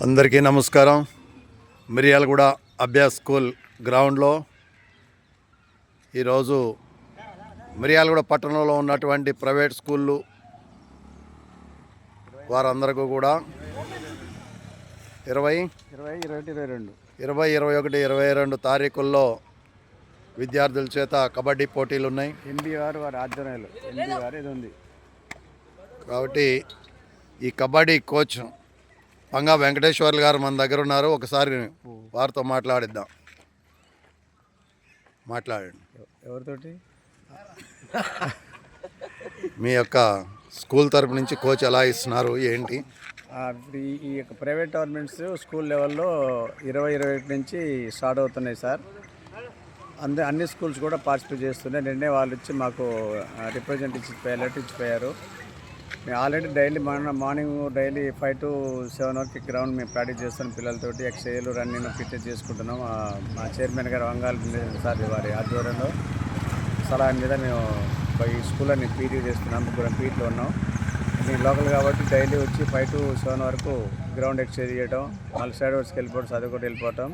అందరికీ నమస్కారం. మిర్యాలగూడ అభ్యాస్ స్కూల్ గ్రౌండ్లో ఈరోజు మిర్యాలగూడ పట్టణంలో ఉన్నటువంటి ప్రైవేట్ స్కూళ్ళు వారందరికీ కూడా 20-21-22 తారీఖుల్లో విద్యార్థుల చేత కబడ్డీ పోటీలు ఉన్నాయి. ఎన్బీఆర్ వారి ఆధ్వర్యంలో ఎన్బీఆర్ ఇది ఉంది కాబట్టి ఈ కబడ్డీ కోచ్ పంగా వెంకటేశ్వర్లు గారు మన దగ్గర ఉన్నారు. ఒకసారి వారితో మాట్లాడిద్దాం. మాట్లాడండి. ఎవరితోటి? మీ యొక్క స్కూల్ తరపు నుంచి కోచ్ ఎలా ఇస్తున్నారు ఏంటి? ఈ యొక్క ప్రైవేట్ టోర్నమెంట్స్ స్కూల్ లెవెల్లో 20-21 నుంచి స్టార్ట్ అవుతున్నాయి సార్. అన్ని స్కూల్స్ కూడా పార్టిసిపేట్ చేస్తున్నాయి. నిన్నే వాళ్ళు ఇచ్చి మాకు రిప్రజెంట్ లెటర్ ఇచ్చిపోయారు. మేము ఆల్రెడీ డైలీ మార్నింగ్ 5 to 7 వరకు గ్రౌండ్ మేము ప్రాక్టీస్ చేస్తున్నాం. పిల్లలతోటి ఎక్సైజ్ రన్నింగ్ ఫిట్నెస్ చేసుకుంటున్నాం. మా చైర్మన్ గారు వంగాల సార్ వారి ఆధ్వర్యంలో సలహా మీద మేము ఈ స్కూల్లో నేను పీటీ చేస్తున్నాం. ముగ్గురం పీటీలో ఉన్నాం. నేను లోకల్ కాబట్టి డైలీ వచ్చి 5 to 7 వరకు గ్రౌండ్ ఎక్సైజ్ చేయడం, మళ్ళీ సైడ్ వర్క్స్కి వెళ్ళిపోవడం, చదువుకుంటూ వెళ్ళిపోవటం.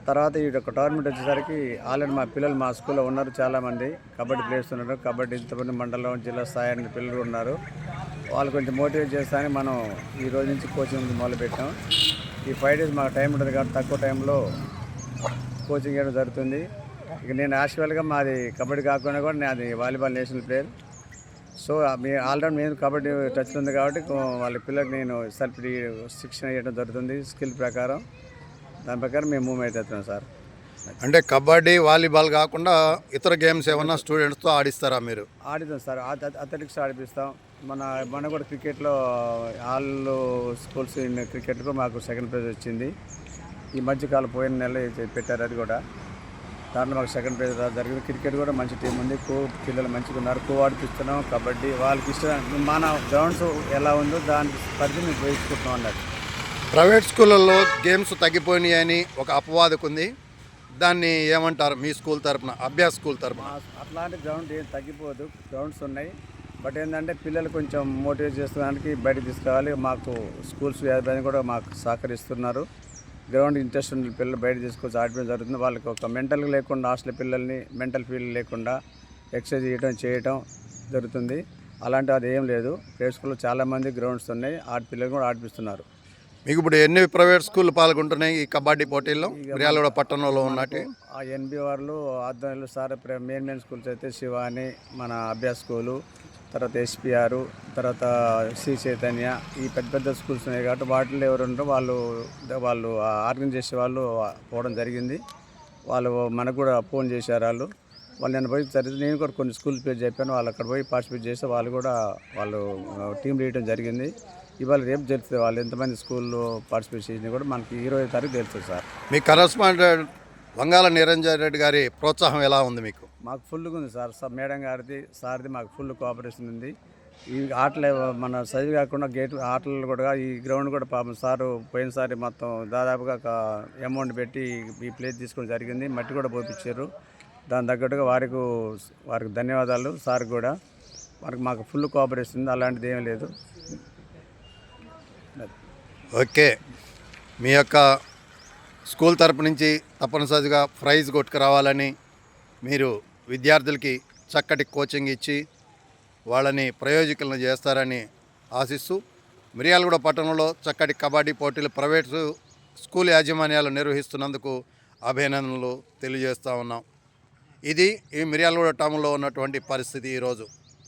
తర్వాత ఈ యొక్క టోర్నమెంట్ వచ్చేసరికి ఆల్రెడీ మా పిల్లలు మా స్కూల్లో ఉన్నారు, చాలామంది కబడ్డీ ప్లేయర్స్ ఉన్నారు. కబడ్డీ ఇంతమంది మండలం జిల్లా స్థాయి అనే పిల్లలు ఉన్నారు. వాళ్ళు కొంచెం మోటివేట్ చేస్తానని మనం ఈ రోజు నుంచి కోచింగ్ మొదలుపెట్టాం. ఈ 5 days మాకు టైం ఉంటుంది కాబట్టి తక్కువ టైంలో కోచింగ్ ఇవ్వడం జరుగుతుంది. ఇక నేను యాక్చువల్గా మాది కబడ్డీ కాకుండా కూడా నాది volleyball national player. So already నేను కబడ్డీ టచ్ ఉంది కాబట్టి వాళ్ళ పిల్లలకి నేను సెల్ఫ్ శిక్షణ ఇవ్వడం జరుగుతుంది స్కిల్ ప్రకారం. దాని ప్రకారం మేము మూవ్మెంట్ అవుతున్నాం సార్. అంటే కబడ్డీ వాలీబాల్ కాకుండా ఇతర గేమ్స్ ఏమన్నా స్టూడెంట్స్తో ఆడిస్తారా మీరు? ఆడిస్తాం సార్. అథ్లెటిక్స్ ఆడిపిస్తాం. మన కూడా క్రికెట్లో ఆల్ స్కూల్స్ క్రికెట్లో మాకు సెకండ్ ప్రైజ్ వచ్చింది. ఈ మధ్యకాలం పోయిన నెల పెట్టారు, అది కూడా దాంట్లో మాకు సెకండ్ ప్రైజ్ జరిగింది. క్రికెట్ కూడా మంచి టీం ఉంది. పిల్లలు మంచిగా ఉన్నారు. ఆడిపిస్తున్నాం. కబడ్డీ వాళ్ళకి ఇష్టం మన గ్రౌండ్స్ ఎలా ఉందో దాని పరిధి మేము ఉపయోగించుకుంటున్నాం అన్నట్టు. ప్రైవేట్ స్కూళ్ళల్లో గేమ్స్ తగ్గిపోయినాయని ఒక అపవాదకు ఉంది. దాన్ని ఏమంటారు మీ స్కూల్ తరపున, అభ్యాస్ స్కూల్ తరపున? అట్లాంటి గ్రౌండ్ ఏం తగ్గిపోదు, గ్రౌండ్స్ ఉన్నాయి. బట్ ఏంటంటే పిల్లలు కొంచెం మోటివేట్ చేసుకోవడానికి బయటకు తీసుకురావాలి. మాకు స్కూల్స్ యాభై కూడా మాకు సహకరిస్తున్నారు. గ్రౌండ్ ఇంట్రెస్ట్ ఉన్న పిల్లలు బయట తీసుకొచ్చి ఆడిపోవడం జరుగుతుంది. వాళ్ళకి ఒక మెంటల్గా లేకుండా హాస్టల్ పిల్లల్ని మెంటల్ ఫీల్ లేకుండా ఎక్సర్సైజ్ చేయడం జరుగుతుంది. అలాంటి అది ఏం లేదు. ప్రైవేట్ స్కూల్లో చాలామంది గ్రౌండ్స్ ఉన్నాయి. పిల్లలు కూడా ఆడిపిస్తున్నారు. మీకు ఇప్పుడు ఎన్ని ప్రైవేట్ స్కూళ్ళు పాల్గొంటున్నాయి ఈ కబడ్డీ పోటీల్లో? మిర్యాలగూడ పట్టణంలో ఉన్నట్టు ఆ ఎన్బీఆర్లు ఆధ్వర్యంలో సార్ మెయిన్ స్కూల్స్ అయితే శివాని, మన అభ్యాస్ స్కూలు, తర్వాత ఎస్పీఆర్, తర్వాత శ్రీ చైతన్య, ఈ పెద్ద స్కూల్స్ ఉన్నాయి కాబట్టి వాటిలో ఎవరు ఉంటారో వాళ్ళు ఆర్గనైజ్ చేసే వాళ్ళు పోవడం జరిగింది. వాళ్ళు మనకు కూడా ఫోన్ చేశారు. వాళ్ళు నేను పోయి సరిగ్గా నేను కూడా కొన్ని స్కూల్ పేరు చెప్పాను. వాళ్ళు అక్కడ పోయి పార్టిసిపేట్ చేస్తే వాళ్ళు టీం వేయడం జరిగింది. ఇవాళ రేపు తెలుస్తుంది వాళ్ళు ఎంతమంది స్కూల్లో పార్టిసిపేట్ చేసినా కూడా మనకి 20వ తారీఖు తెలుస్తుంది సార్. మీ కరస్పాండెంట్ వంగాల నిరంజన్ రెడ్డి గారి ప్రోత్సాహం ఎలా ఉంది మీకు? మాకు ఫుల్గా ఉంది సార్. మేడం గారిది సార్ది మాకు ఫుల్ కోఆపరేషన్ ఉంది. ఈ ఆటలు మన చదివి కాకుండా ఆటలు కూడా ఈ గ్రౌండ్ కూడా పాపం సారు పోయినసారి మొత్తం దాదాపుగా అమౌంట్ పెట్టి ఈ ప్లేస్ తీసుకోవడం జరిగింది. మట్టి కూడా పోపించారు. దాని తగ్గట్టుగా వారికి ధన్యవాదాలు. సార్ కూడా మాకు ఫుల్ కోఆపరేషన్ ఉంది. అలాంటిది ఏమీ లేదు. ఓకే, మీ యొక్క స్కూల్ తరపు నుంచి తప్పనిసరిగా ప్రైజ్ కొట్టుకురావాలని, మీరు విద్యార్థులకి చక్కటి కోచింగ్ ఇచ్చి వాళ్ళని ప్రయోజకులను చేస్తారని ఆశిస్తూ, మిర్యాలగూడ పట్టణంలో చక్కటి కబడ్డీ పోటీలు ప్రైవేటు స్కూల్ యాజమాన్యాలు నిర్వహిస్తున్నందుకు అభినందనలు తెలియజేస్తూ ఉన్నాం. ఇది ఈ మిర్యాలగూడ టౌన్లో ఉన్నటువంటి పరిస్థితి ఈరోజు.